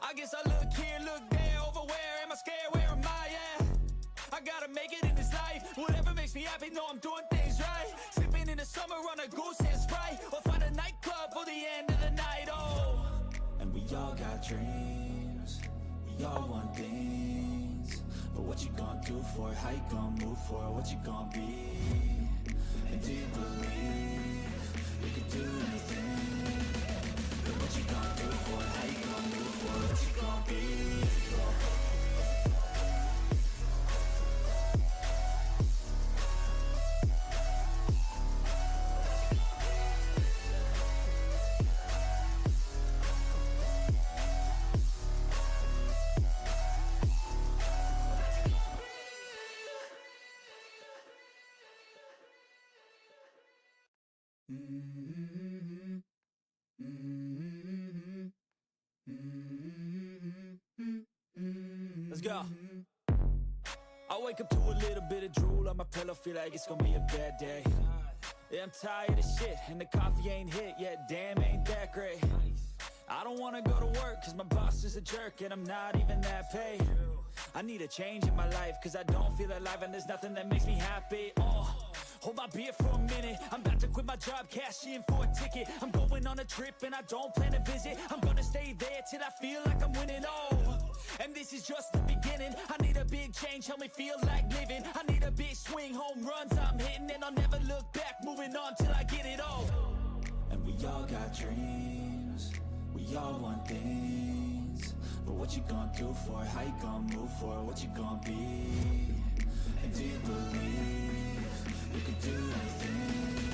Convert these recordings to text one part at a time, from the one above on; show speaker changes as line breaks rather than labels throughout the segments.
I guess I look here, look there, over where am I scared, where am I at? I gotta make it in this life, whatever makes me happy, know I'm doing things right. Sipping in the summer on a goose and Sprite, or find a nightclub for the end of the night, oh. And we all got dreams, we all want things, but what you gonna do for it, how you gonna move for it, what you gonna be? And do you believe you can do anything? But what you gonna do for it, how you gonna move for it, what you gonna be? Let's go. I wake up to a little bit of drool on my pillow, feel like it's gonna be a bad day. Yeah, I'm tired of shit, and the coffee ain't hit yet, damn, ain't that great. I don't wanna go to work, cause my boss is a jerk, and I'm not even that paid. I need a change in my life, cause I don't feel alive, and there's nothing that makes me happy. Oh, hold my beer for a minute, I'm about to quit my job, cash in for a ticket. I'm going on a trip, and I don't plan to visit. I'm gonna stay there till I feel like I'm winning, oh. And this is just the beginning. I need a big change, help me feel like living. I need a big swing, home runs I'm hitting, and I'll never look back, moving on till I get it all. And we all got dreams, we all want things, but what you gonna do for it, how you gonna move for it, what you gonna be? And do you believe you can do anything?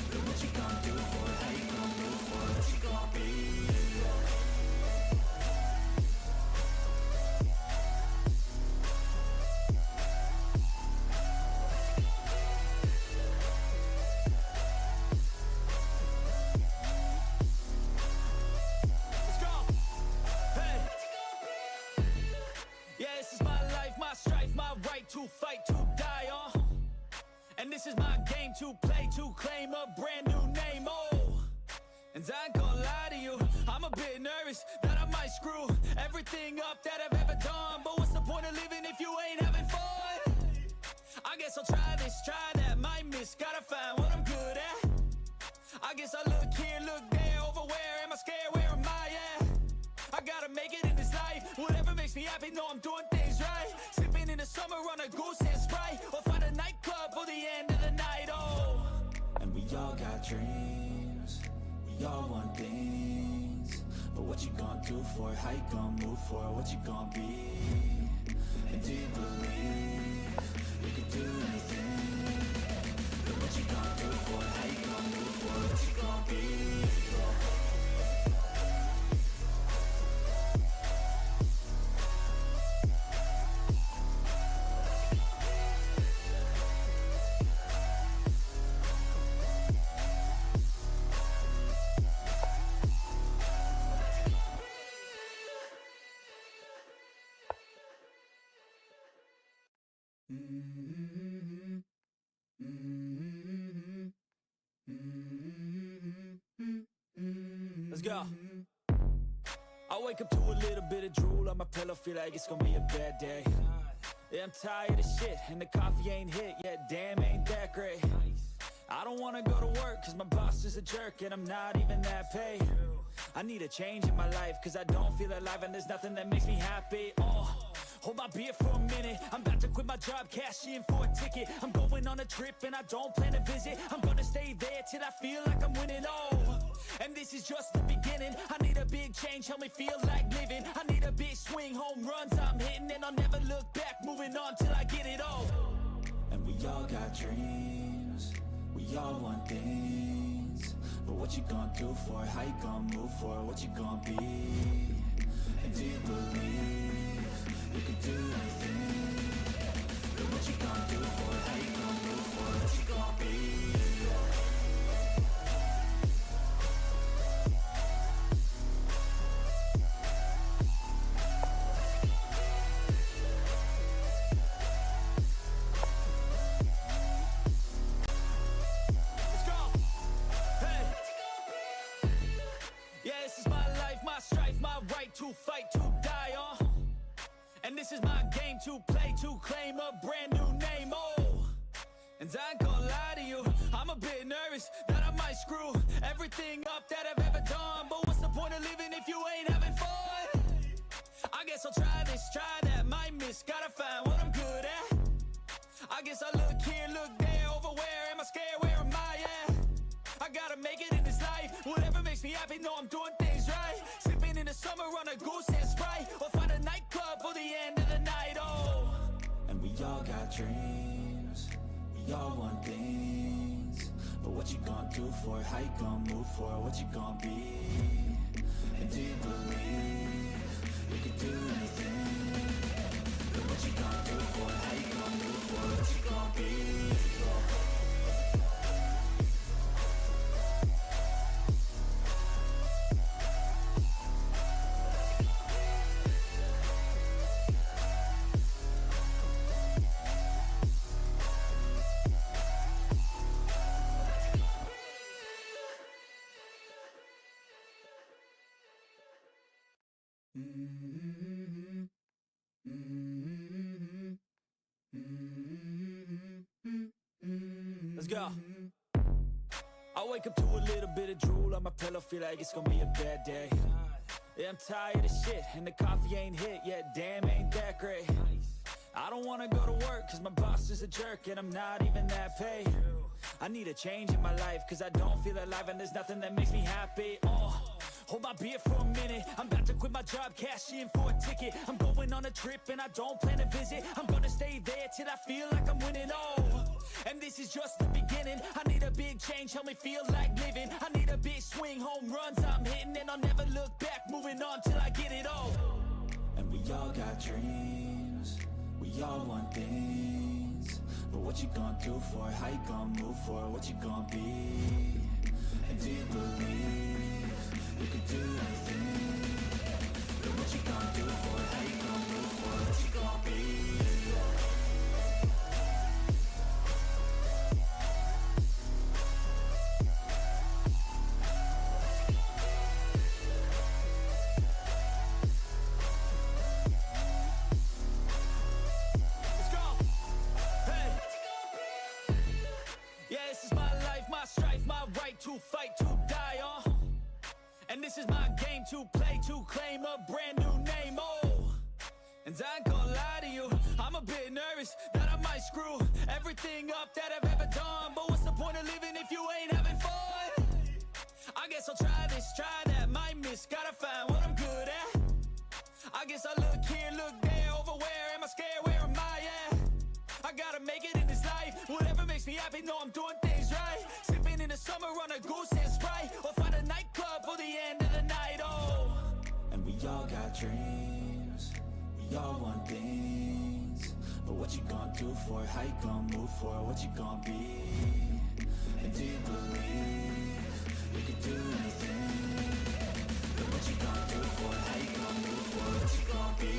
But what you gonna do for it, how you gonna move for it, what you gonna be? To fight, to die on, and this is my game to play, to claim a brand new name, oh. And I ain't gonna lie to you, I'm a bit nervous that I might screw everything up that I've ever done. But what's the point of living if you ain't having fun? I guess I'll try this, try that, might miss, gotta find what I'm good at. I guess I look here, look there, over where am I scared, where am I at? I gotta make it in this life, whatever makes me happy, know I'm doing things right. Sipping in the summer on a goose and Sprite, or find a nightclub for the end of the night, oh. And we all got dreams, we all want things, but what you gonna do for it, how you gonna move for it, what you gonna be? And do you believe you can do anything? But what you gonna do for it, how you gonna move for it, what you gonna be? Let's go. I wake up to a little bit of drool on my pillow, feel like it's gonna be a bad day. Yeah, I'm tired of shit, and the coffee ain't hit yet, damn, ain't that great. I don't wanna go to work, cause my boss is a jerk, and I'm not even that paid. I need a change in my life, cause I don't feel alive, and there's nothing that makes me happy, oh. Hold my beer for a minute, I'm about to quit my job, cash in for a ticket. I'm going on a trip, and I don't plan to visit. I'm gonna stay there till I feel like I'm winning, oh. And this is just the beginning. I need a big change, help me feel like living. I need a big swing, home runs I'm hitting, and I'll never look back, moving on till I get it all. And we all got dreams, we all want things, but what you gonna do for it, how you gonna move for it, what you gonna be? And do you believe you can do anything? But what you gonna do for it, how you gonna move for it, what you gonna be? To fight, to And this is my game to play, to claim a brand new name, oh. And I ain't gonna lie to you, I'm a bit nervous that I might screw everything up that I've ever done. But what's the point of living if you ain't having fun? I guess I'll try this, try that, might miss, gotta find what I'm good at. I guess I look here, look there, over where am I scared, where am I at? I gotta make it in this life, whatever makes me happy, know I'm doing things right. Sipping in the summer on a goose and Sprite, or find a nightclub for the end of the night, oh. And we all got dreams, we all want things, but what you gonna do for it, how you gonna move for it, what you gonna be? And do you believe you could do anything? But what you gonna do for it, how you gonna move for it, what you gonna be? Let's go. I wake up to a little bit of drool on my pillow, feel like it's gonna be a bad day. Yeah, I'm tired of shit, and the coffee ain't hit yet, damn, ain't that great. I don't wanna go to work, cause my boss is a jerk, and I'm not even that paid. I need a change in my life, cause I don't feel alive, and there's nothing that makes me happy, oh. Hold my beer for a minute, I'm about to quit my job, cash in for a ticket. I'm going on a trip and I don't plan to visit. I'm gonna stay there till I feel like I'm winning, oh. And this is just the beginning, I need a big change, help me feel like living. I need a big swing, home runs I'm hitting, and I'll never look back, moving on till I get it all. And we all got dreams, we all want things, but what you gonna do for it, how you gonna move for it, what you gonna be? And do you believe you could do anything? But what you gonna do for it, how you gonna move for it, what you gonna be? Let's go! Hey! Yeah, this is my life, my strife, my right to fight, to die on. And this is my game to play, to claim a brand new name, oh. And I ain't gonna lie to you, I'm a bit nervous that I might screw everything up that I've ever done. But what's the point of living if you ain't having fun? I guess I'll try this, try that, might miss, gotta find what I'm good at. I guess I look here, look there, over where am I scared, where am I at? I gotta make it in this life, whatever makes me happy, know I'm doing things right. Sipping in the summer on a goose and Sprite, or find a nightclub for the end of the night, oh. And we all got dreams, we all want things, but what you gonna do for it, how you gonna move for it, what you gonna be? And do you believe you could do anything? But what you gonna do for it, how you gonna move for it, what you gonna be?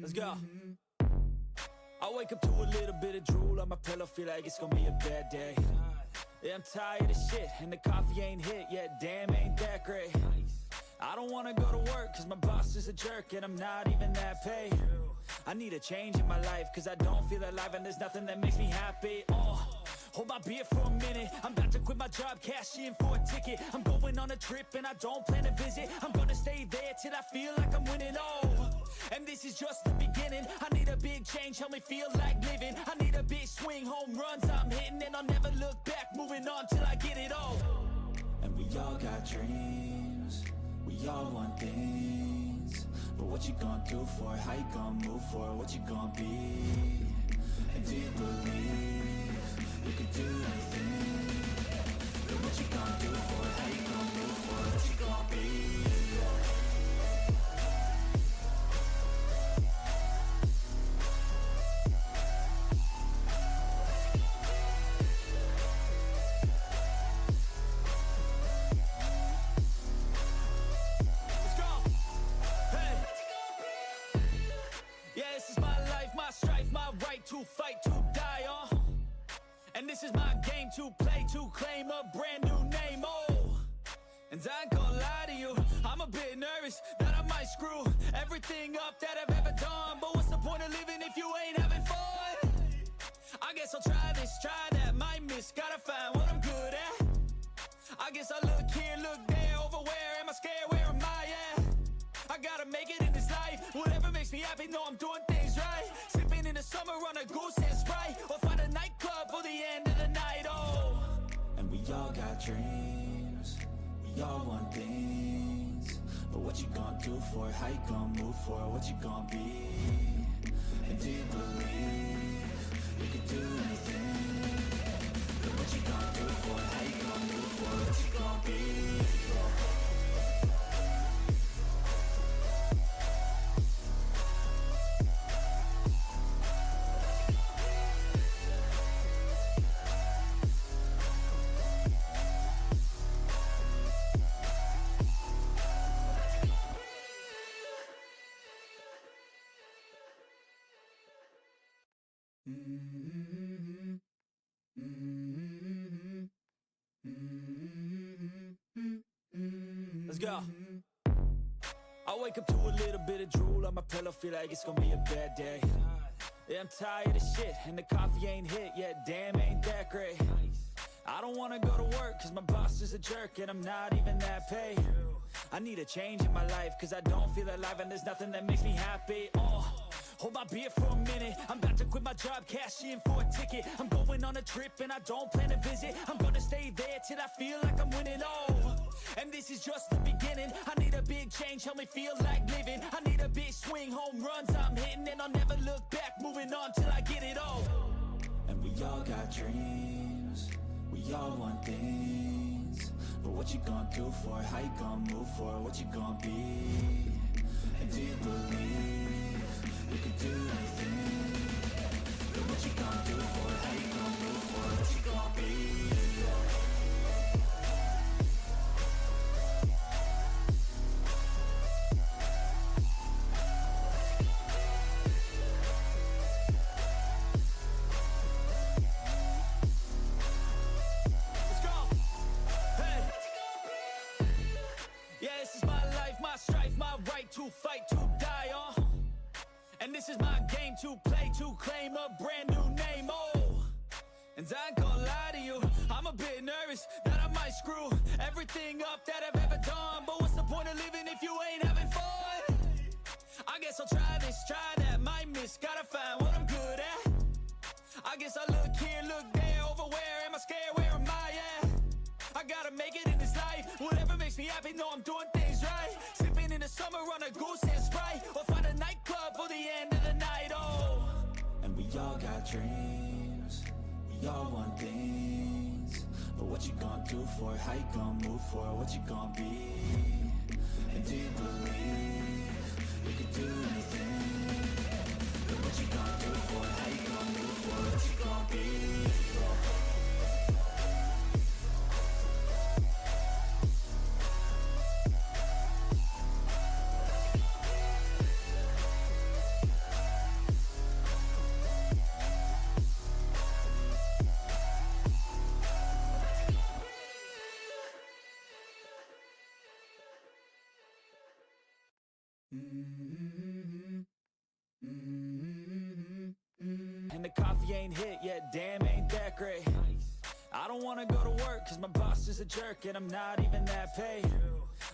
Let's go. I wake up to a little bit of drool on my pillow, feel like it's gonna be a bad day. Yeah, I'm tired of shit, and the coffee ain't hit yet, damn, ain't that great. I don't wanna go to work, cause my boss is a jerk, and I'm not even that paid. I need a change in my life, cause I don't feel alive, and there's nothing that makes me happy, oh. Hold my beer for a minute, I'm about to quit my job, cash in for a ticket. I'm going on a trip and I don't plan to visit. I'm gonna stay there till I feel like I'm winning, oh. And this is just the beginning, I need a big change, help me feel like living. I need a big swing, home runs I'm hitting, and I'll never look back, moving on till I get it all. And we all got dreams, we all want things, but what you gonna do for it, how you gonna move for it, what you gonna be? And do you believe you could do anything? But what you gonna do for it, how you gonna move for it, what you gonna be? to fight, to die, and this is my game to play, to claim a brand new name, and I ain't gonna lie to you, I'm a bit nervous that I might screw everything up that I've ever done. But what's the point of living if you ain't having fun? I guess I'll try this, try that, might miss, gotta find what I'm good at. I guess I look here, look there, over where am I scared, where am I at? I gotta make it in this life, whatever makes me happy, know I'm doing things right. Sipping in the summer on a goose and Sprite, or find a nightclub for the end of the night, and we all got dreams, we all want things, but what you gonna do for it, how you gonna move for it, what you gonna be, and do you believe you can do anything, but what you gonna do for it, how you gonna move for it, what you gonna be. Let's go. I wake up to a little bit of drool on my pillow, feel like it's gonna be a bad day. Yeah, I'm tired of shit, and the coffee ain't hit yet, damn, ain't that great. I don't wanna go to work, cause my boss is a jerk, and I'm not even that paid. I need a change in my life, cause I don't feel alive, and there's nothing that makes me happy. Hold my beer for a minute, I'm about to quit my job, cash in for a ticket. I'm going on a trip and I don't plan to visit. I'm gonna stay there till I feel like I'm winning, and this is just the beginning. I need a big change, help me feel like living. I need a big swing, home runs I'm hitting, and I'll never look back, moving on till I get it all. And we all got dreams, we all want things, but what you gonna do for it, how you gonna move for it, what you gonna be, and do you believe you can do anything, but what you gonna do for it, how you gonna move for it, what you gonna be. Let's go. Hey. Yeah, this is my life, my strife, my right to fight, to die, and this is my game to play, to claim a brand new name, and I ain't gonna lie to you, I'm a bit nervous that I might screw everything up that I've ever done. But what's the point of living if you ain't having fun? I guess I'll try this, try that, might miss, gotta find what I'm good at. I guess I look here, look there, over where am I scared, where am I at? I gotta make it in this life, whatever makes me happy, know I'm doing things right. Sipping in the summer on a goose and Sprite, or find a nightclub for the end of the night, and we all got dreams, we all want things, but what you gonna do for it, how you gonna move for it, what you gonna be, and do you believe you can do anything, but what you gonna do for it, how you gonna move for it, what you gonna be. And the coffee ain't hit yet, damn, ain't that great. I don't wanna go to work, cause my boss is a jerk, and I'm not even that paid.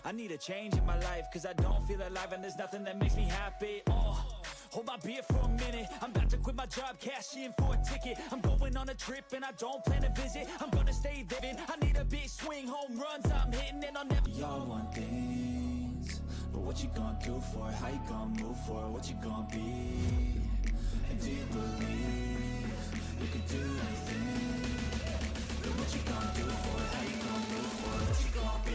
I need a change in my life, cause I don't feel alive, and there's nothing that makes me happy. Hold my beer for a minute, I'm about to quit my job, cash in for a ticket. I'm going on a trip and I don't plan to visit. I'm gonna stay living, I need a big swing, home runs I'm hitting, and I'll never. We all want things, but what you gonna do for it, how you gonna move for it, what you gonna be, and do you believe you can do anything, but what you gonna do for it, how you gonna move for it, what you gonna be.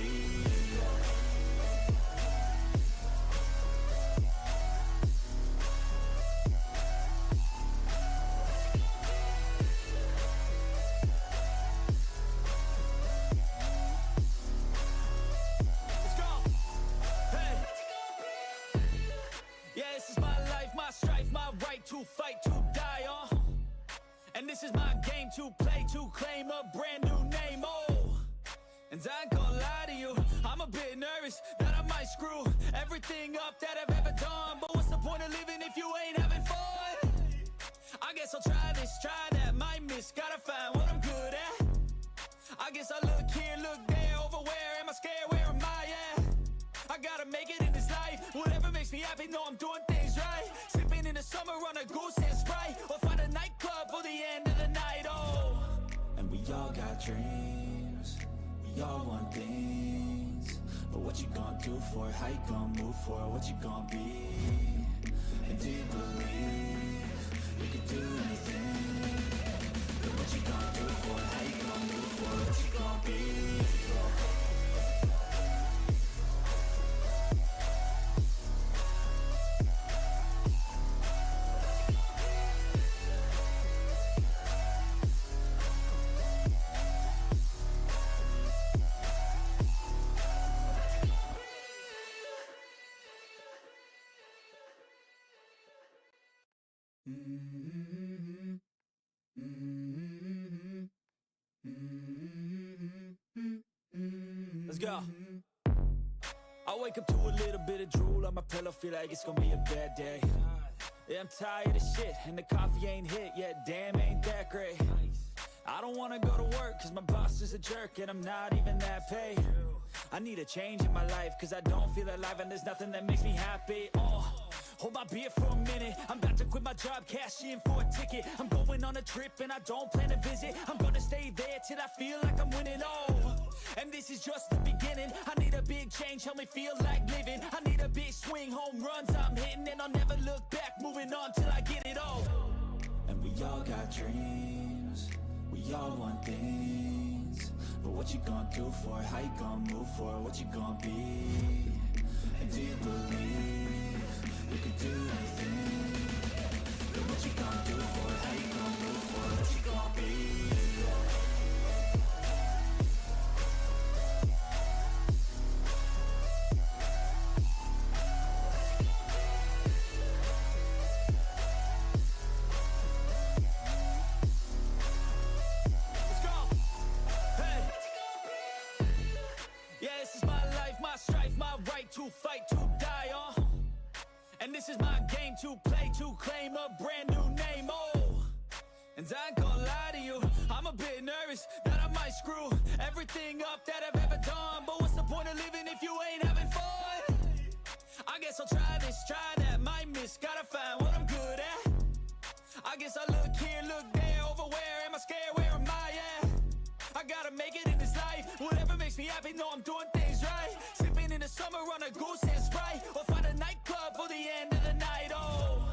To fight, to die, this is my game to play, to claim a brand new name, oh. And I ain't gonna lie to you, I'm a bit nervous that I might screw everything up that I've ever done. But what's the point of living if you ain't having fun? I guess I'll try this, try that, might miss, gotta find what I'm good at. I guess I look here, look there, over where am I scared, where am I at? I gotta make it in this life, whatever makes me happy, know I'm doing things right. Sipping in the summer on a goose and Sprite, or find a nightclub for the end of the night, oh. And we all got dreams, we all want things, but what you gonna do for it, how you gonna move for it, what you gonna be? And do you believe you can do anything? But what you gonna do for it, how you gonna move for it, what you gonna be? Let's go. I wake up to a little bit of drool on my pillow, feel like it's gonna be a bad day. Yeah, I'm tired of shit, and the coffee ain't hit yet, damn, ain't that great. I don't wanna go to work, cause my boss is a jerk, and I'm not even that paid. I need a change in my life, cause I don't feel alive, and there's nothing that makes me happy, oh. Hold my beer for a minute, I'm about to quit my job, cash in for a ticket. I'm going on a trip and I don't plan to visit. I'm gonna stay there till I feel like I'm winning, oh. And this is just the beginning, I need a big change, help me feel like living. I need a big swing, home runs I'm hitting, and I'll never look back, moving on till I get it all. And we all got dreams, we all want things, but what you gonna do for it, how you gonna move for it, what you gonna be? And do you believe you can do anything? But what you gonna do for it, how you gonna move for it, what you gonna be? Let's go! Hey! Yeah, this is my life, my strife, my right to fight, to die on. And this is my game to play, to claim a brand new name, oh. And I ain't gonna lie to you, I'm a bit nervous that I might screw everything up that I've ever done. But what's the point of living if you ain't having fun? I guess I'll try this, try that, might miss, gotta find what I'm good at. I guess I look here, look there, over where am I scared, where am I at? I gotta make it in this life, whatever makes me happy, know I'm doing things right. Sipping in the summer on a goose and Sprite, or find a nightclub for the end of the night, oh.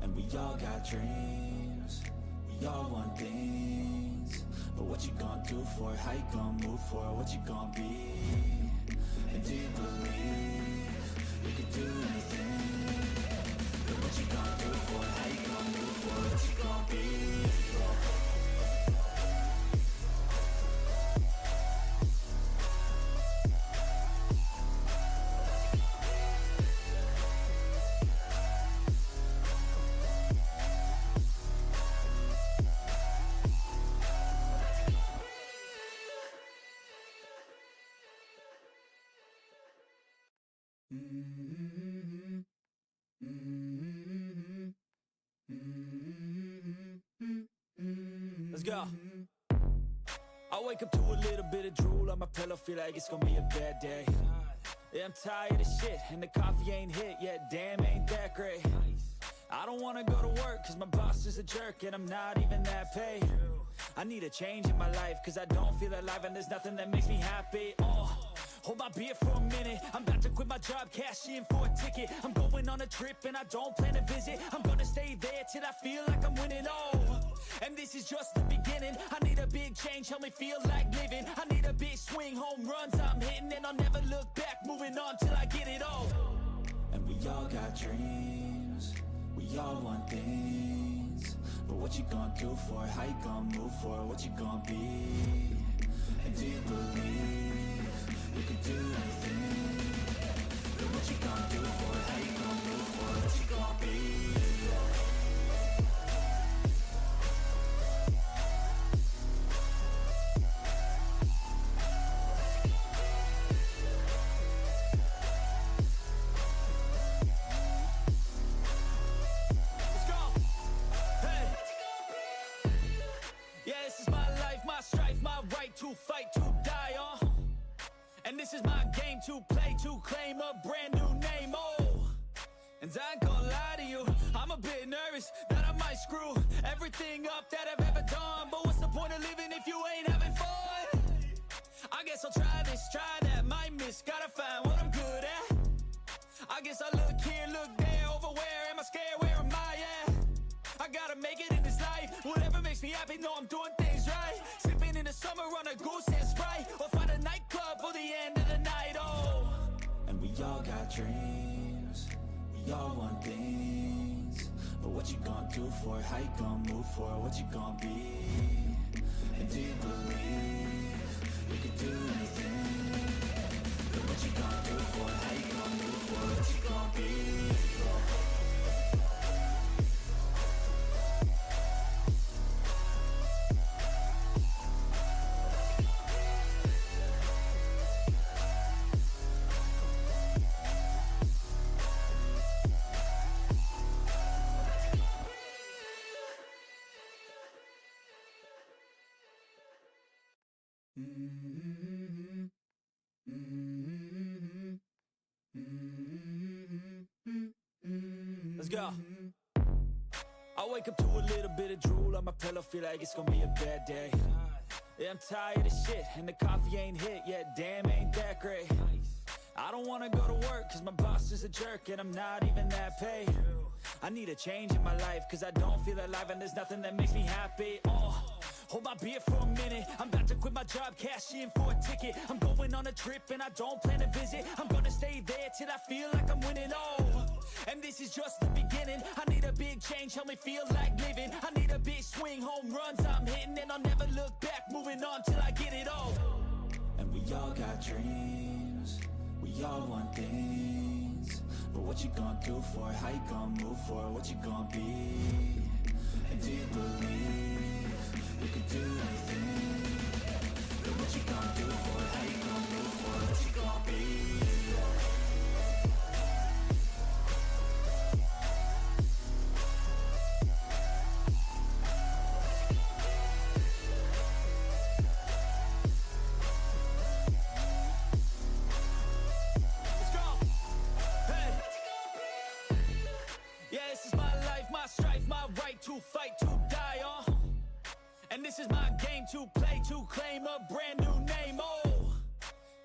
And we all got dreams, we all want things, but what you gonna do for it, how you gonna move for it, what you gonna be? And do you believe you can do anything? But what you gonna do for it, how you gonna move for it, what you gonna be? Let's go. I wake up to a little bit of drool on my pillow, feel like it's gonna be a bad day. Yeah, I'm tired of shit, and the coffee ain't hit yet, damn, ain't that great. I don't wanna go to work, cause my boss is a jerk, and I'm not even that paid. I need a change in my life, cause I don't feel alive, and there's nothing that makes me happy, oh. Hold my beer for a minute, I'm about to quit my job, cash in for a ticket. I'm going on a trip and I don't plan to visit. I'm gonna stay there till I feel like I'm winning, oh. And this is just the beginning, I need a big change, help me feel like living. I need a big swing, home runs I'm hitting, and I'll never look back, moving on till I get it all. And we all got dreams, we all want things, but what you gonna do for it, how you gonna move for it, what you gonna be? And do you believe you can do anything? But what you gonna do for it, how you gonna move for it, what you gonna be? to fight, to die on. And this is my game to play, to claim a brand new name, oh. And I ain't gonna lie to you, I'm a bit nervous that I might screw everything up that I've ever done. But what's the point of living if you ain't having fun? I guess I'll try this, try that, might miss, gotta find what I'm good at. I guess I look here, look there, over where am I scared, where am I at? I gotta make it in this life, whatever makes me happy, know I'm doing things right. Sipping in the summer on a goose and Sprite, or find a nightclub for the end of the night, oh. And we all got dreams, we all want things, but what you gonna do for it, how you gonna move for it, what you gonna be? And do you believe you could do anything? But what you gonna do for it, how you gonna move for it, what you gonna be? Let's go. I wake up to a little bit of drool on my pillow, feel like it's gonna be a bad day. Yeah, I'm tired of shit, and the coffee ain't hit yet, damn, ain't that great. I don't wanna go to work, cause my boss is a jerk, and I'm not even that paid. I need a change in my life, cause I don't feel alive, and there's nothing that makes me happy. Hold my beer for a minute, I'm about to quit my job, cash in for a ticket. I'm going on a trip and I don't plan to visit. I'm gonna stay there till I feel like I'm winning, and this is just the beginning. I need a big change, help me feel like living. I need a big swing, home runs I'm hitting, and I'll never look back, moving on till I get it all. And we all got dreams, we all want things, but what you gonna do for it, how you gonna move for it, what you gonna be? And do you believe you could do anything? But what you gonna do for it, how you gonna move for it, what you gonna be? Let's go! Hey! Yeah, this is my life, my strife, my right to fight, to die on. And this is my game to play, to claim a brand new name, oh.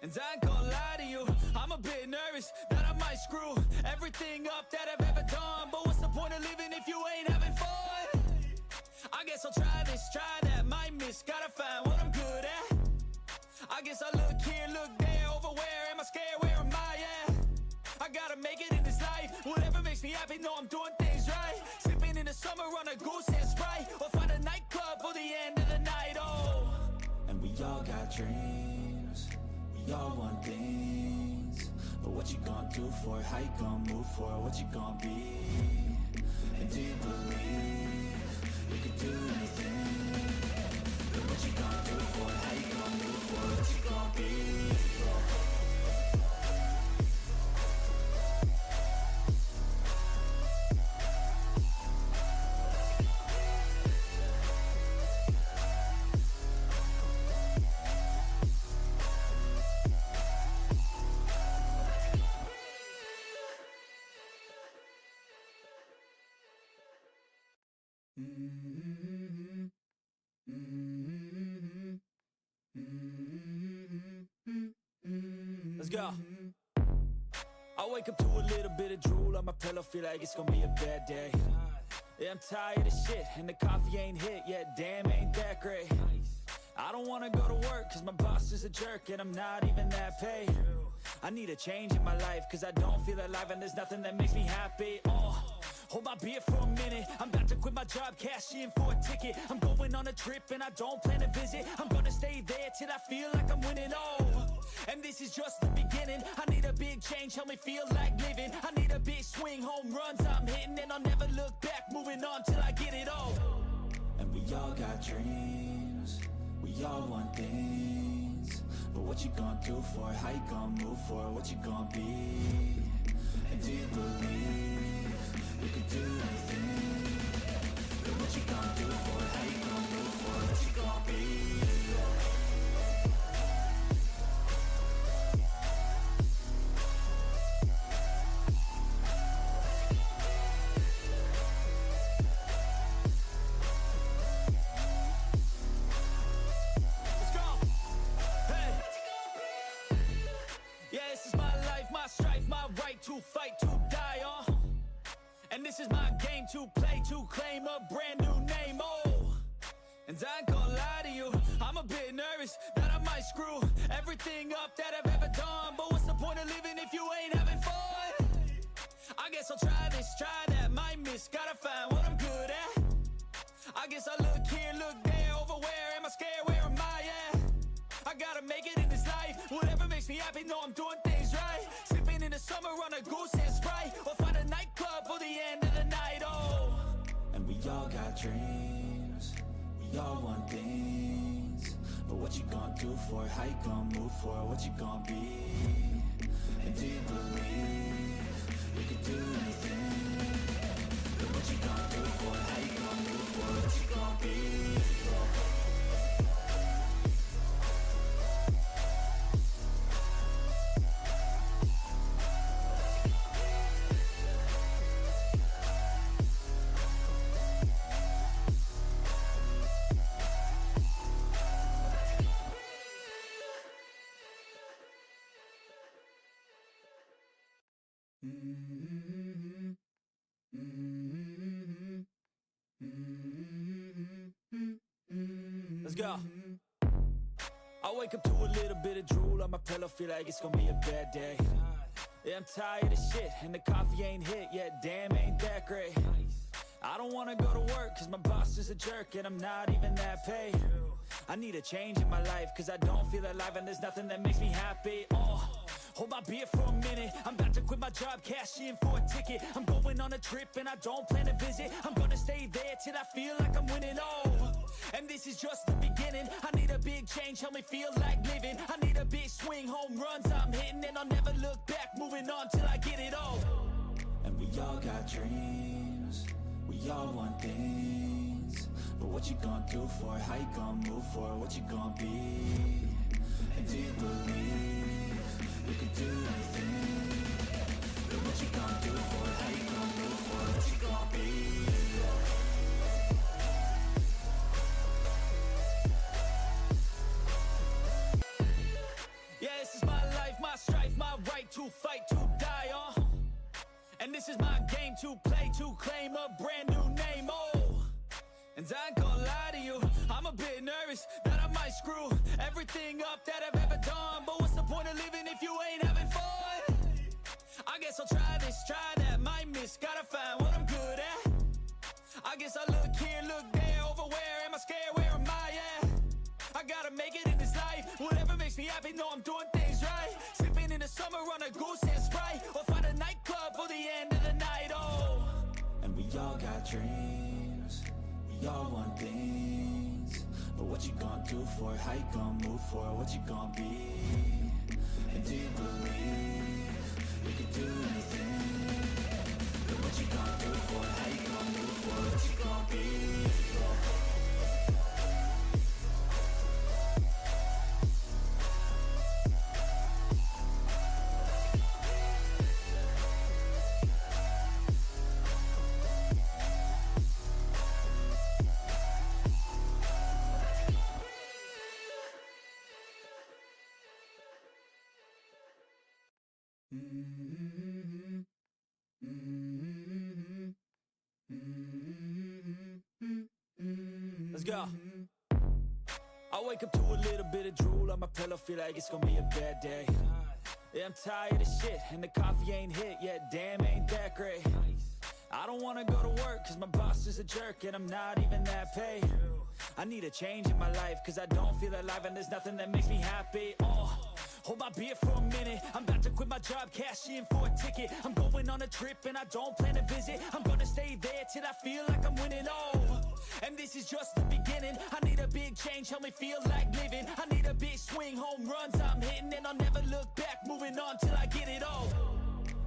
And I ain't gonna lie to you, I'm a bit nervous that I might screw everything up that I've ever done. But what's the point of living if you ain't having fun? I guess I'll try this, try that, might miss, gotta find what I'm good at. I guess I look here, look there, over where am I scared, where am I at? I gotta make it in this life, whatever makes me happy, know I'm doing things right. Sipping in the summer on a goose and Sprite, or find a nightclub for the end of the night, oh. And we all got dreams, we all want things, but what you gonna do for it, how you gonna move for it, what you gonna be? And do you believe you could do anything? But what you gonna do for it, how you gonna move for it, what you gonna be? Let's go. I wake up to a little bit of drool on my pillow, feel like it's gonna be a bad day. Yeah, I'm tired of shit, and the coffee ain't hit yet, damn, ain't that great. I don't wanna go to work, cause my boss is a jerk, and I'm not even that paid. I need a change in my life, cause I don't feel alive, and there's nothing that makes me happy, Hold my beer for a minute, I'm about to quit my job, cash in for a ticket. I'm going on a trip and I don't plan to visit. I'm gonna stay there till I feel like I'm winning, and this is just the beginning. I need a big change, help me feel like living. I need a big swing, home runs I'm hitting, and I'll never look back, moving on till I get it all. And we all got dreams, we all want things, but what you gonna do for it, how you gonna move for it, what you gonna be? And do you believe you could do anything? But what you gonna do for it, how you gonna move for it, what you gonna be? Yeah, this is my life, my strife, my right to fight, to die on. And this is my game to play, to claim a brand new name, oh. And I ain't gonna lie to you, I'm a bit nervous that I might screw everything up that I've ever done. But what's the point of living if you ain't having fun? I guess I'll try this, try that, might miss, gotta find what I'm good at. I guess I look here, look there, over where am I scared, where am I at? I gotta make it in this life, whatever makes me happy, know I'm doing things right. Sipping in the summer on a goose and Sprite, or find a nightclub for the end of the night, oh. And we all got dreams, we all want things, but what you gonna do for it, how you gonna move for it, what you gonna be? And do you believe you could do anything? But what you gonna do for it, how you gonna move for it, what you gonna be? Let's go. I wake up to a little bit of drool on my pillow, feel like it's gonna be a bad day. Yeah, I'm tired of shit, and the coffee ain't hit yet, damn, ain't that great. I don't wanna go to work, cause my boss is a jerk, and I'm not even that paid. I need a change in my life, cause I don't feel alive, and there's nothing that makes me happy. Hold my beer for a minute, I'm about to quit my job, cash in for a ticket. I'm going on a trip and I don't plan to visit. I'm gonna stay there till I feel like I'm winning, and this is just the beginning. I need a big change, help me feel like living. I need a big swing, home runs I'm hitting, and I'll never look back, moving on till I get it all. And we all got dreams, we all want things, but what you gonna do for it, how you gonna move for it, what you gonna be? And do you believe you can do anything? But what you gonna do for it, how you gonna move for it, what you gonna be? Yeah, this is my life, my strife, my right to fight, to die on. And this is my game to play, to claim a brand new name, oh. And I ain't gonna lie to you, I'm a bit nervous that I might screw everything up that I've ever done. But what's the point of living if you ain't having fun? I guess I'll try this, try that, might miss, gotta find what I'm good at. I guess I look here, look there, over where am I scared, where am I at? I gotta make it in this life, whatever makes me happy, know I'm doing things right. Sipping in the summer on a goose and Sprite, or find a nightclub for the end of the night, oh. And we all got dreams, we all want things, but what you gonna do for it, how you gonna move for it, what you gonna be? And do you believe you can do anything? But what you gonna do for it, how you gonna move for it, what you gonna be? Let's go. I wake up to a little bit of drool on my pillow, feel like it's gonna be a bad day. Yeah, I'm tired of shit, and the coffee ain't hit yet, damn, ain't that great. I don't wanna go to work, cause my boss is a jerk, and I'm not even that paid. I need a change in my life, cause I don't feel alive, and there's nothing that makes me happy, Hold my beer for a minute, I'm about to quit my job, cash in for a ticket. I'm going on a trip and I don't plan to visit. I'm gonna stay there till I feel like I'm winning, and this is just the beginning. I need a big change, help me feel like living. I need a big swing, home runs I'm hitting, and I'll never look back, moving on till I get it all.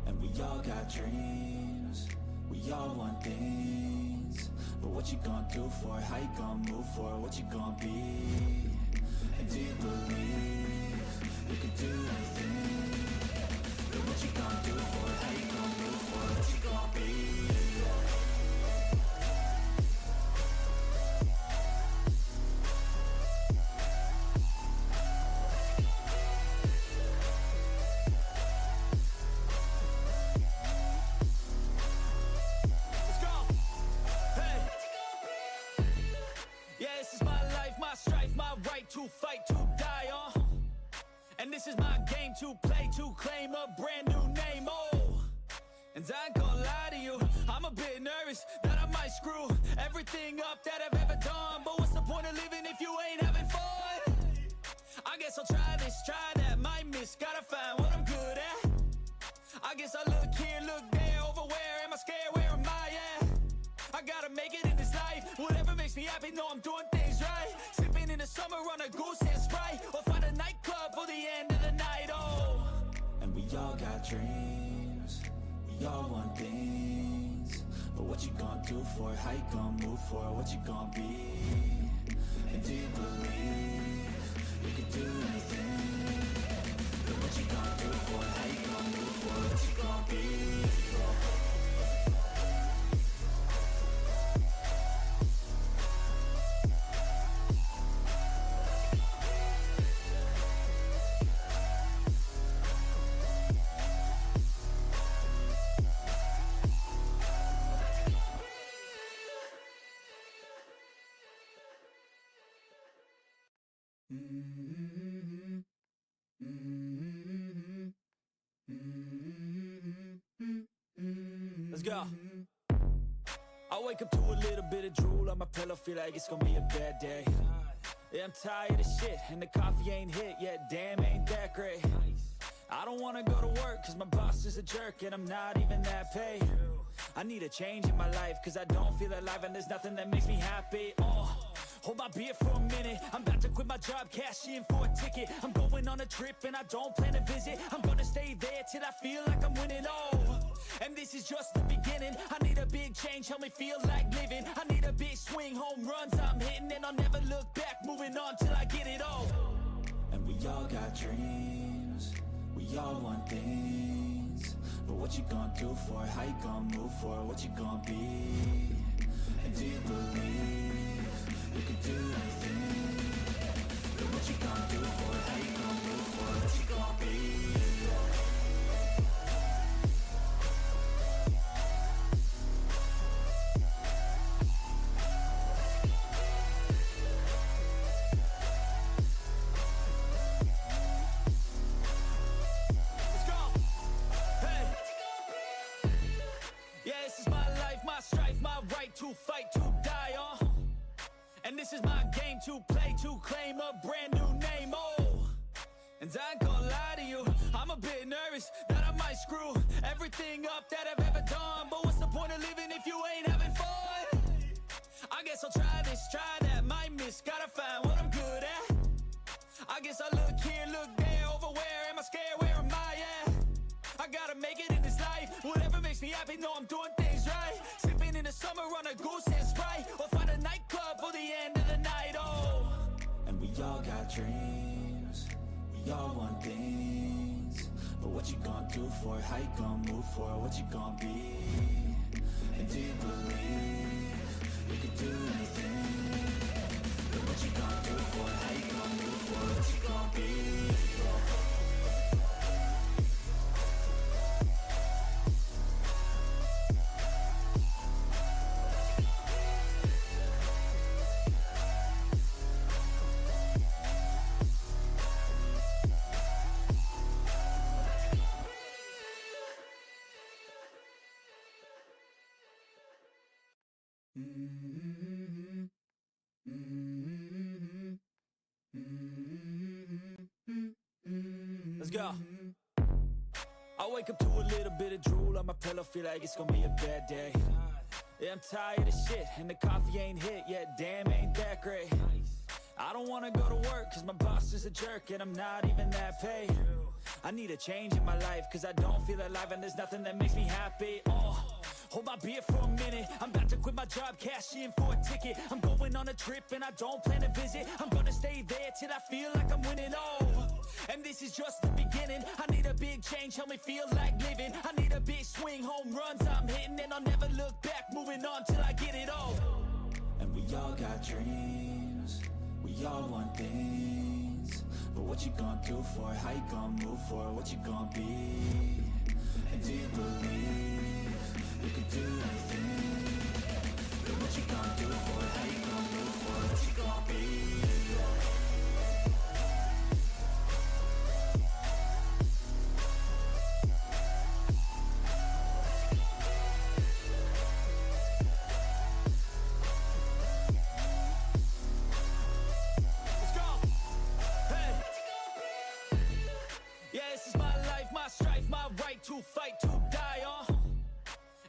And we all got dreams, we all want things, but what you gonna do for it, how you gonna move for it, what you gonna be? And do you believe you can do anything? But what you gonna do for it, how you gonna move for it, what you gonna be? this is my game to play, to claim a brand new name, oh. And I ain't gonna lie to you, I'm a bit nervous that I might screw everything up that I've ever done. But what's the point of living if you ain't having fun? I guess I'll try this, try that, might miss, gotta find what I'm good at. I guess I look here, look there, over where am I scared, where am I at? I gotta make it in this life, whatever makes me happy, know I'm doing things right. Sipping in the summer on a goose and Sprite, or find a nightclub for the end of the night, oh. And we all got dreams, we all want things, but what you gonna do for it, how you gonna move for it, what you gonna be? And do you believe you can do anything? But what you gonna do for it, how you gonna move for it, what you gonna be? Let's go. I wake up to a little bit of drool on my pillow, feel like it's gonna be a bad day. Yeah, I'm tired of shit, and the coffee ain't hit yet, damn, ain't that great. I don't wanna go to work, cause my boss is a jerk, and I'm not even that paid. I need a change in my life, cause I don't feel alive, and there's nothing that makes me happy, oh. Hold my beer for a minute, I'm about to quit my job, cash in for a ticket. I'm going on a trip and I don't plan to visit. I'm gonna stay there till I feel like I'm winning, oh. And this is just the beginning, I need a big change, help me feel like living. I need a big swing, home runs I'm hitting, and I'll never look back, moving on till I get it all. And we all got dreams, we all want things, but what you gonna do for it, how you gonna move for it, what you gonna be? And do you believe you can do anything? But what you gonna do for it, how you gonna move for it, what you gonna be? Let's go! Hey! Yeah, this is my life, my strife, my right to fight, to die on. And this is my game to play, to claim a brand new name, oh. And I ain't gonna lie to you, I'm a bit nervous that I might screw everything up that I've ever done. But what's the point of living if you ain't having fun? I guess I'll try this, try that, might miss, gotta find what I'm good at. I guess I look here, look there, over where am I scared, where am I at? I gotta make it in this life, whatever makes me happy, know I'm doing things right. Sipping in the summer on a goose and Sprite, or find a nightclub for the end of the night, oh. And we all got dreams, we all want things, but what you gonna do for it, how you gonna move for it, what you gonna be? And do you believe you can do anything? But what you gonna do for it, how you gonna move for it, what you gonna be? Let's go. I wake up to a little bit of drool on my pillow, feel like it's gonna be a bad day. Yeah, I'm tired of shit, and the coffee ain't hit yet, damn, ain't that great. I don't wanna go to work, cause my boss is a jerk, and I'm not even that paid. I need a change in my life, cause I don't feel alive, and there's nothing that makes me happy, oh. Hold my beer for a minute, I'm about to quit my job, cash in for a ticket. I'm going on a trip and I don't plan to visit. I'm gonna stay there till I feel like I'm winning, oh. And this is just the beginning, I need a big change, help me feel like living. I need a big swing, home runs I'm hitting, and I'll never look back, moving on till I get it all. And we all got dreams, we all want things, but what you gonna do for it, how you gonna move for it, what you gonna be? And do you believe you can do anything? But what you gonna do for it, how you gonna move for it, what you gonna be? Yeah, this is my life, my strife, my right to fight, to die on.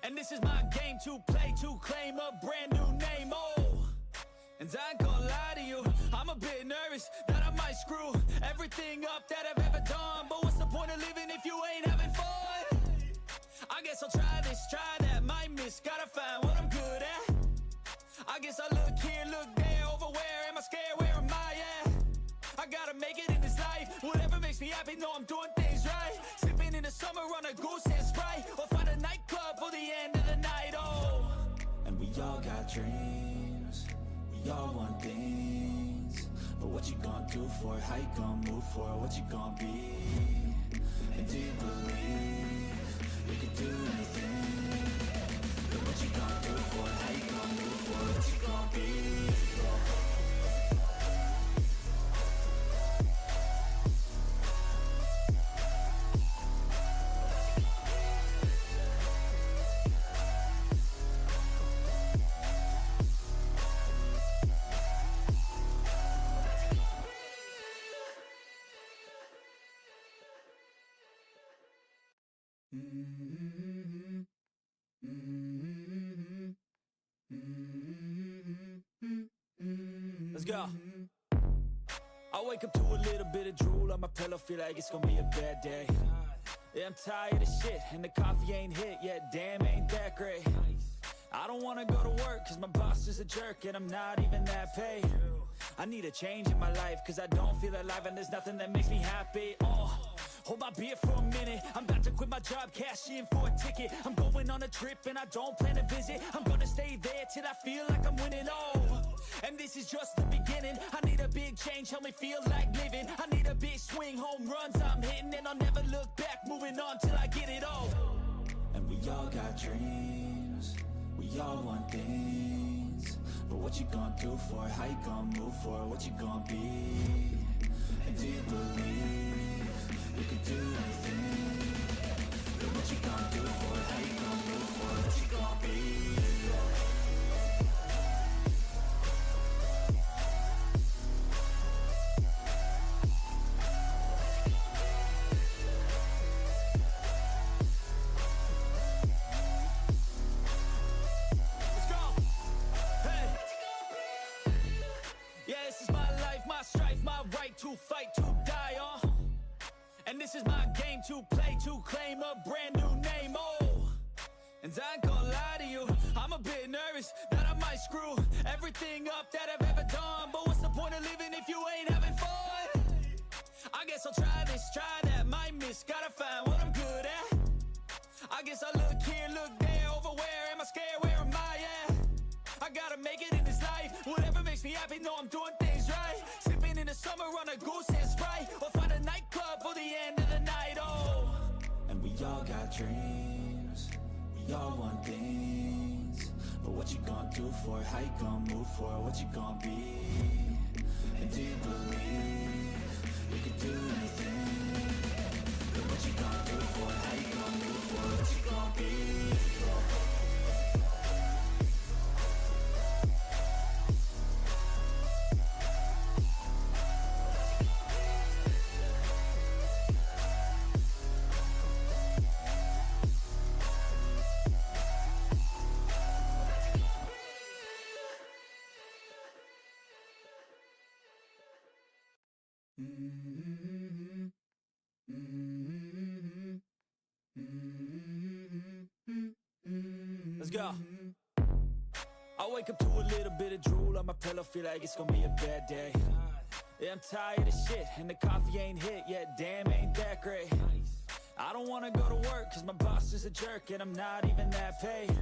And this is my game to play, to claim a brand new name, oh. And I ain't gonna lie to you, I'm a bit nervous that I might screw everything up that I've ever done. But what's the point of living if you ain't having fun? I guess I'll try this, try that, might miss, gotta find what I'm good at. I guess I look here, look there, over where am I scared, where am I at? I gotta make it in this life, whatever makes me happy, know I'm doing things right. Sipping in the summer on a goose and Sprite, or find a nightclub for the end of the night, oh. And we all got dreams, we all want things, but what you gonna do for it, how you gonna move for it, what you gonna be? And do you believe you can do anything? But what you gonna do for it, how you gonna move for it, what you gonna be? Let's go. I wake up to a little bit of drool on my pillow, feel like it's gonna be a bad day. Yeah, I'm tired of shit, and the coffee ain't hit yet, damn, ain't that great. I don't wanna go to work, cause my boss is a jerk, and I'm not even that paid. I need a change in my life, cause I don't feel alive, and there's nothing that makes me happy, oh. Hold my beer for a minute, I'm about to quit my job, cash in for a ticket. I'm going on a trip and I don't plan to visit. I'm gonna stay there till I feel like I'm winning, oh. And this is just the beginning, I need a big change, help me feel like living. I need a big swing, home runs I'm hitting, and I'll never look back, moving on till I get it all. And we all got dreams, we all want things, but what you gonna do for it, how you gonna move for it, what you gonna be? And do you believe you can do anything? But what you gonna do for it, how you gonna move for it, what you gonna be? To fight, to die on. And this is my game to play, to claim a brand new name, oh. And I ain't gonna lie to you, I'm a bit nervous that I might screw everything up that I've ever done. But what's the point of living if you ain't having fun? I guess I'll try this, try that, might miss, gotta find what I'm good at. I guess I look here, look there, over where am I scared, where am I at? I gotta make it in this life, whatever makes me happy, know I'm doing things right. Sipping in the summer on a goose and Sprite, or find a nightclub for the end of the night, oh. And we all got dreams, we all want things, but what you gonna do for it, how you gonna move for it, what you gonna be? And do you believe you can do anything? But what you gonna do for it, how you gonna move for it, what you gonna be? Let's go. I wake up to a little bit of drool on my pillow, feel like it's gonna be a bad day. Yeah, I'm tired of shit, and the coffee ain't hit yet, damn, ain't that great. I don't wanna go to work, cause my boss is a jerk, and I'm not even that paid.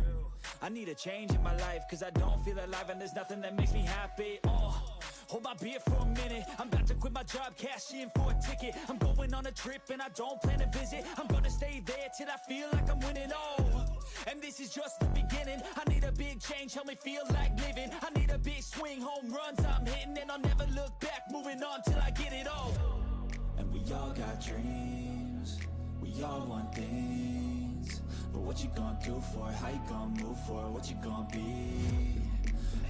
I need a change in my life, cause I don't feel alive, and there's nothing that makes me happy, oh. Hold my beer for a minute, I'm about to quit my job, cash in for a ticket. I'm going on a trip and I don't plan to visit. I'm gonna stay there till I feel like I'm winning, oh. And this is just the beginning, I need a big change, help me feel like living. I need a big swing, home runs I'm hitting, and I'll never look back, moving on till I get it all. And we all got dreams, we all want things, but what you gonna do for it, how you gonna move for it, what you gonna be?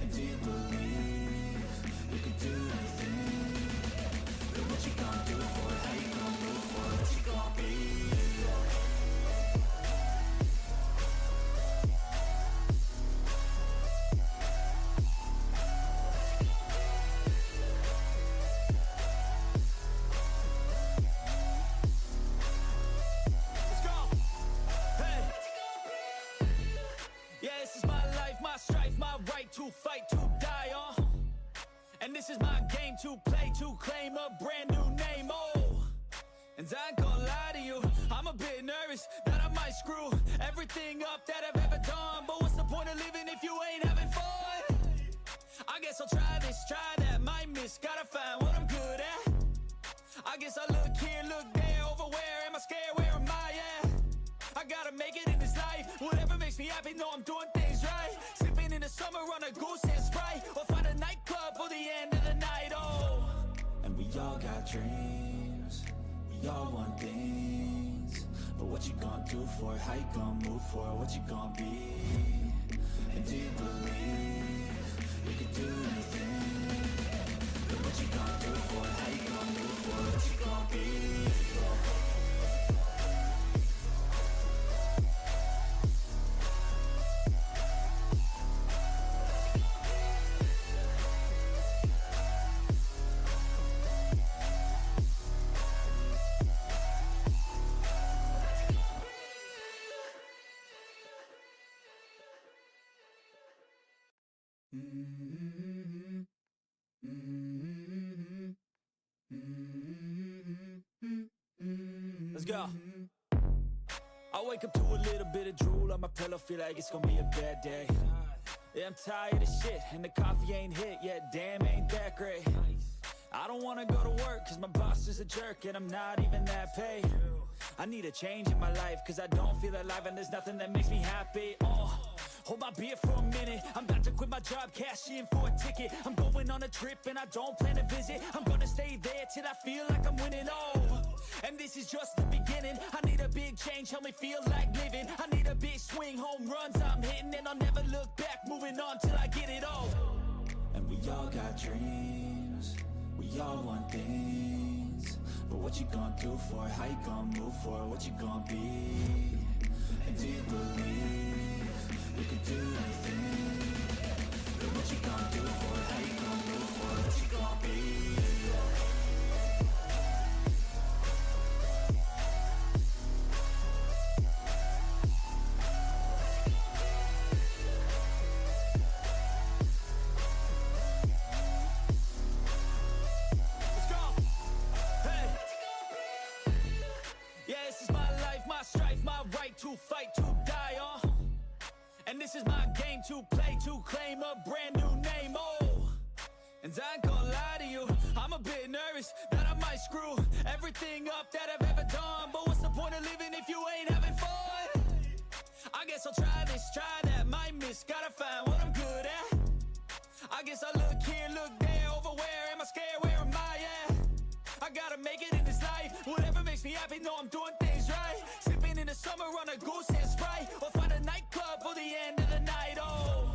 And do you believe you can do anything? But what you gonna do for it, how you gonna move for it, what you to fight, to die on. And this is my game to play, to claim a brand new name, oh. And I ain't gonna lie to you, I'm a bit nervous that I might screw everything up that I've ever done. But what's the point of living if you ain't having fun? I guess I'll try this, try that, might miss, gotta find what I'm good at. I guess I look here, look there, over where am I scared, where am I at? I gotta make it in this life, whatever makes me happy, know I'm doing things right. Sipping in the summer on a goose and Sprite, or find a nightclub for the end of the night, oh. And we all got dreams, we all want things, but what you gonna do for it, how you gonna move for it, what you gonna be? And do you believe you could do anything? But what you gonna do for it, how you gonna move for it, what you gonna be? Let's go. I wake up to a little bit of drool on my pillow, feel like it's gonna be a bad day. Yeah, I'm tired of shit, and the coffee ain't hit yet, damn, ain't that great. I don't wanna go to work, cause my boss is a jerk, and I'm not even that paid. I need a change in my life, cause I don't feel alive, and there's nothing that makes me happy. Oh, hold my beer for a minute, I'm about to quit my job, cash in for a ticket. I'm going on a trip, and I don't plan to visit. I'm gonna stay there till I feel like I'm winning, oh. And this is just the beginning, I need a big change, help me feel like living. I need a big swing, home runs I'm hitting, and I'll never look back, moving on till I get it all. And we all got dreams, we all want things, but what you gonna do for it, how you gonna move for it, what you gonna be? And do you believe you could do anything? But what you gonna do for it, how you gonna move for it, what you gonna be? To fight, to die on. And this is my game to play, to claim a brand new name, oh. And I ain't gonna lie to you, I'm a bit nervous that I might screw everything up that I've ever done. But what's the point of living if you ain't having fun? I guess I'll try this, try that, might miss, gotta find what I'm good at. I guess I look here, look there, over where am I scared, where am I at? I gotta make it in this life, whatever makes me happy, know I'm doing things right. Sipping in the summer on a goose and Sprite, or find a nightclub for the end of the night, oh.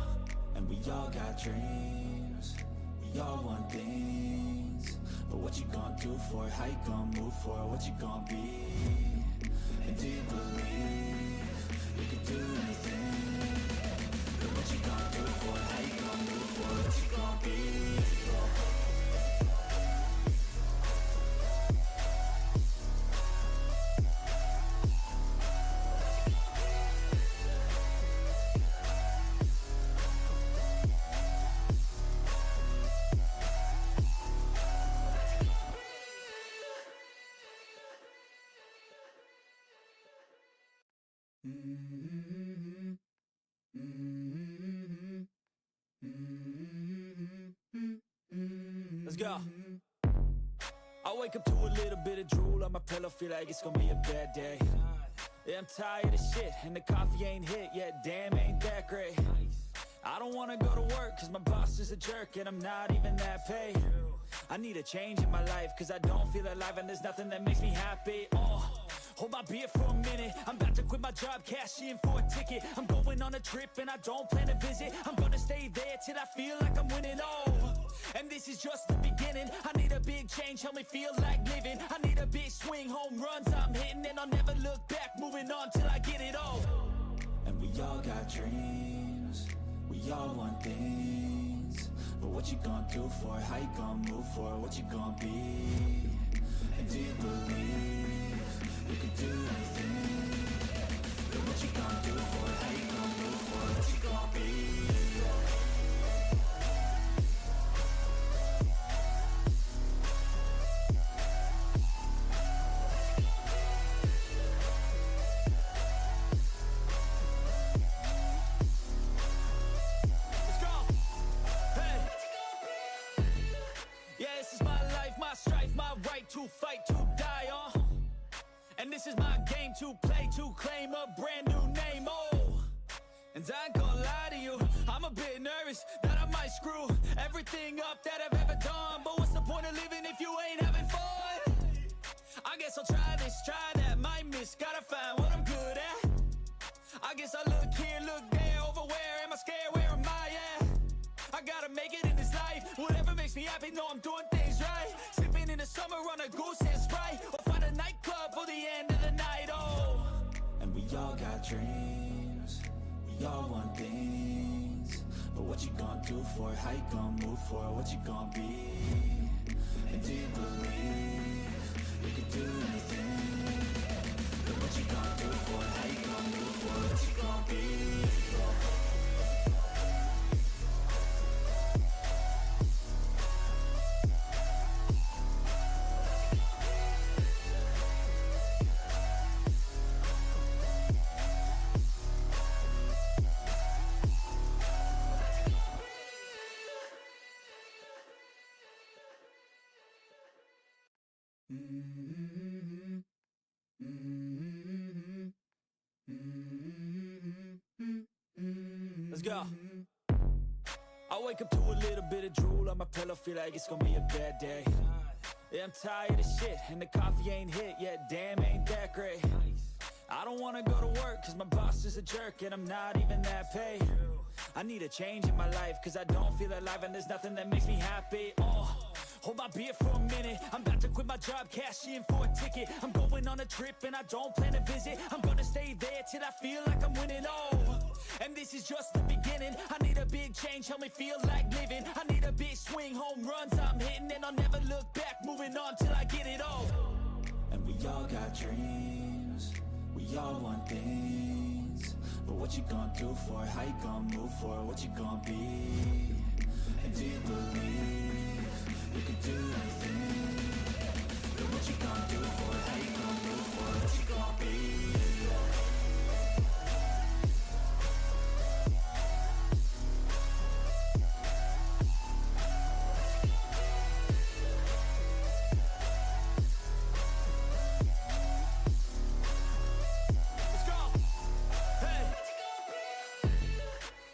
And we all got dreams, we all want things, but what you gonna do for it, how you gonna move for it, what you gonna be? And do you believe you could do anything? But what you gonna do for it, how you gonna move for it, what you gonna be? Let's go. I wake up to a little bit of drool on my pillow, feel like it's gonna be a bad day. Yeah, I'm tired of shit, and the coffee ain't hit yet, damn, ain't that great. I don't wanna go to work, cause my boss is a jerk, and I'm not even that paid. I need a change in my life, cause I don't feel alive, and there's nothing that makes me happy, oh. Hold my beer for a minute, I'm about to quit my job, cash in for a ticket. I'm going on a trip, and I don't plan to visit. I'm gonna stay there till I feel like I'm winning, oh. And this is just the beginning, I need a big change, help me feel like living. I need a big swing, home runs I'm hitting, and I'll never look back, moving on till I get it all. And we all got dreams, we all want things, but what you gonna do for it, how you gonna move for it, what you gonna be? And do you believe you could do anything? But what you gonna do for it, how you gonna move for it, what you gonna be? to fight, to die on. And this is my game to play, to claim a brand new name, oh. And I ain't gonna lie to you, I'm a bit nervous that I might screw everything up that I've ever done. But what's the point of living if you ain't having fun? I guess I'll try this, try that, might miss, gotta find what I'm good at. I guess I look here, look there, over where am I scared, where am I at? I gotta make it in this life, whatever makes me happy, know I'm doing things right. Sipping in the summer on a goose and Sprite, or find a nightclub for the end of the night, oh. And we all got dreams, we all want things, but what you gonna do for it, how you gonna move for it, what you gonna be? And do you believe you could do anything? But what you gonna do for it, how you gonna move for it, what you gonna be? Let's go. I wake up to a little bit of drool on my pillow, feel like it's gonna be a bad day. Yeah, I'm tired of shit, and the coffee ain't hit yet, damn, ain't that great. I don't wanna go to work, cause my boss is a jerk, and I'm not even that paid. I need a change in my life, cause I don't feel alive, and there's nothing that makes me happy, oh. Hold my beer for a minute, I'm about to quit my job, cash in for a ticket. I'm going on a trip and I don't plan to visit. I'm gonna stay there till I feel like I'm winning, oh. And this is just the beginning, I need a big change, help me feel like living. I need a big swing, home runs I'm hitting, and I'll never look back, moving on till I get it all. And we all got dreams, we all want things, but what you gonna do for it, how you gonna move for it, what you gonna be? And do you believe you can do anything? But what you gonna do for it, how you gonna move for it, what you gonna be? Let's go! Hey!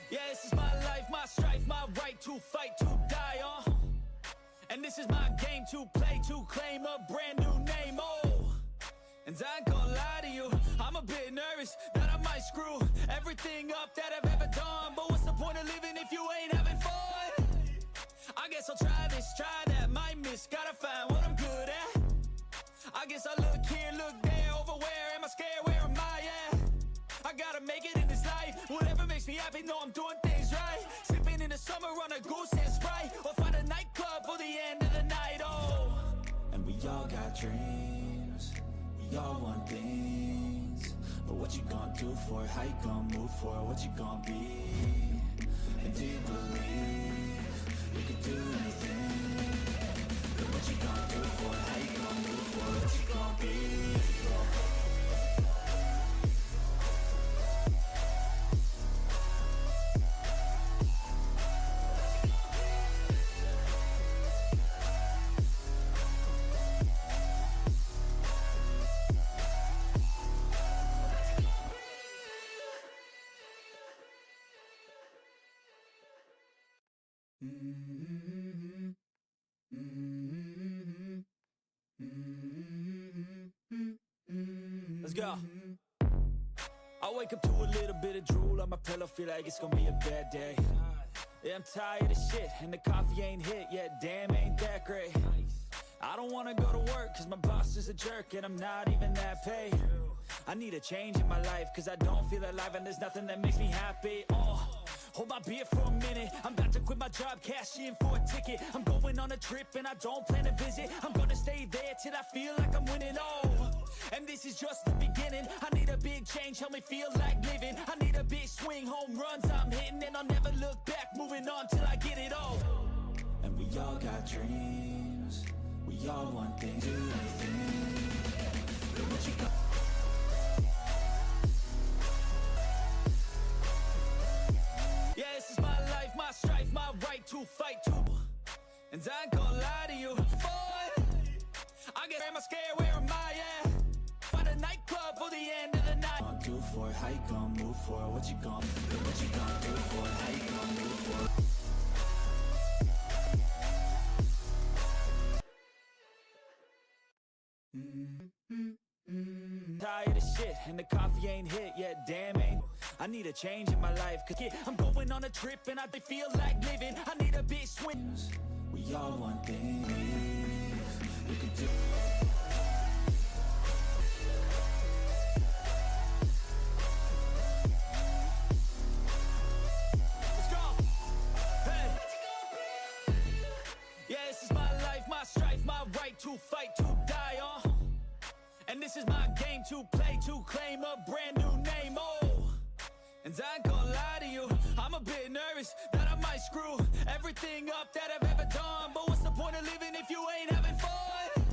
Yeah, this is my life, my strife, my right to fight, to die on. And this is my game to play, to claim a brand new name, oh. And I ain't gonna lie to you, I'm a bit nervous that I might screw everything up that I've ever done. But what's the point of living if you ain't having fun? I guess I'll try this, try that, might miss, gotta find what I'm good at. I guess I look here, look there, over where am I scared, where am I at? I gotta make it in this life, whatever makes me happy, know I'm doing things right. Sipping in the summer on a goose and Sprite, or find a nightclub for the end of the night, oh. And we all got dreams, we all want things, but what you gonna do for it, how you gonna move for it, what you gonna be? And do you believe you can do anything? But what you gonna do for it, how you gonna move for it, what you gonna be? Let's go. I wake up to a little bit of drool on my pillow, feel like it's gonna be a bad day. Yeah, I'm tired of shit, and the coffee ain't hit yet, damn, ain't that great. I don't wanna go to work, cause my boss is a jerk, and I'm not even that paid. I need a change in my life, cause I don't feel alive, and there's nothing that makes me happy, oh. Hold my beer for a minute, I'm about to quit my job, cash in for a ticket. I'm going on a trip and I don't plan to visit. I'm gonna stay there till I feel like I'm winning, oh. And this is just the beginning, I need a big change, help me feel like living. I need a big swing, home runs I'm hitting, and I'll never look back, moving on till I get it all. And we all got dreams, we all want things, do anything. But what you got? Yeah, this is my life, my strife, my right to fight, to. And I ain't gonna lie to you, boy, I guess am I scared? Where am I at? Find a nightclub for the end of the night. What you gonna do for it? How you gonna move for it? What you gonna do for it? How you gonna move for it? Tired of shit and the coffee ain't hit yet, damn ain't. I need a change in my life, cause I'm going on a trip and I feel like living. I need a big swing. We all want things we could do. Let's go. Hey. Yeah, this is my life, my strife, my right to fight, to die on. And this is my game to play, to claim a brand new name, oh. And I ain't gonna lie to you, I'm a bit nervous that I might screw everything up that I've ever done. But what's the point of living if you ain't having fun?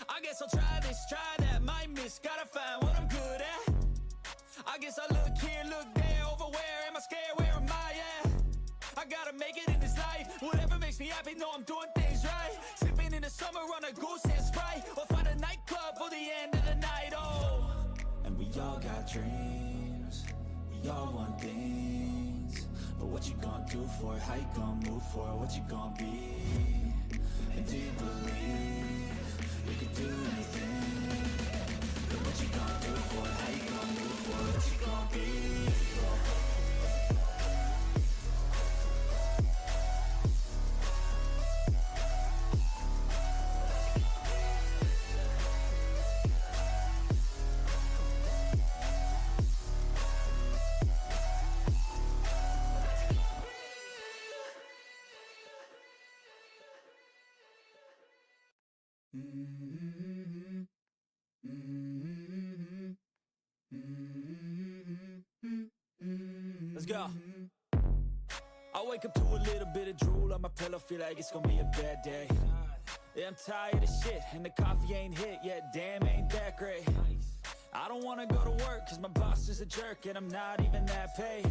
I guess I'll try this, try that, might miss, gotta find what I'm good at. I guess I look here, look there, over where am I scared, where am I at? I gotta make it in this life, whatever makes me happy, know I'm doing things right. Sipping in the summer on a goose and Sprite, or find a nightclub for the end of the night, oh. And we all got dreams, we all want things, but what you gonna do for it? How you gonna move for it? What you gonna be? And do you believe you can do anything? But what you gonna do for it? How you gonna move for it? What you gonna be? Let's go. I wake up to a little bit of drool on my pillow, feel like it's gonna be a bad day. Yeah, I'm tired of shit and the coffee ain't hit yet, damn ain't that great. I don't wanna go to work cause my boss is a jerk and I'm not even that paid.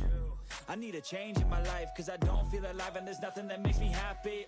I need a change in my life cause I don't feel alive and there's nothing that makes me happy.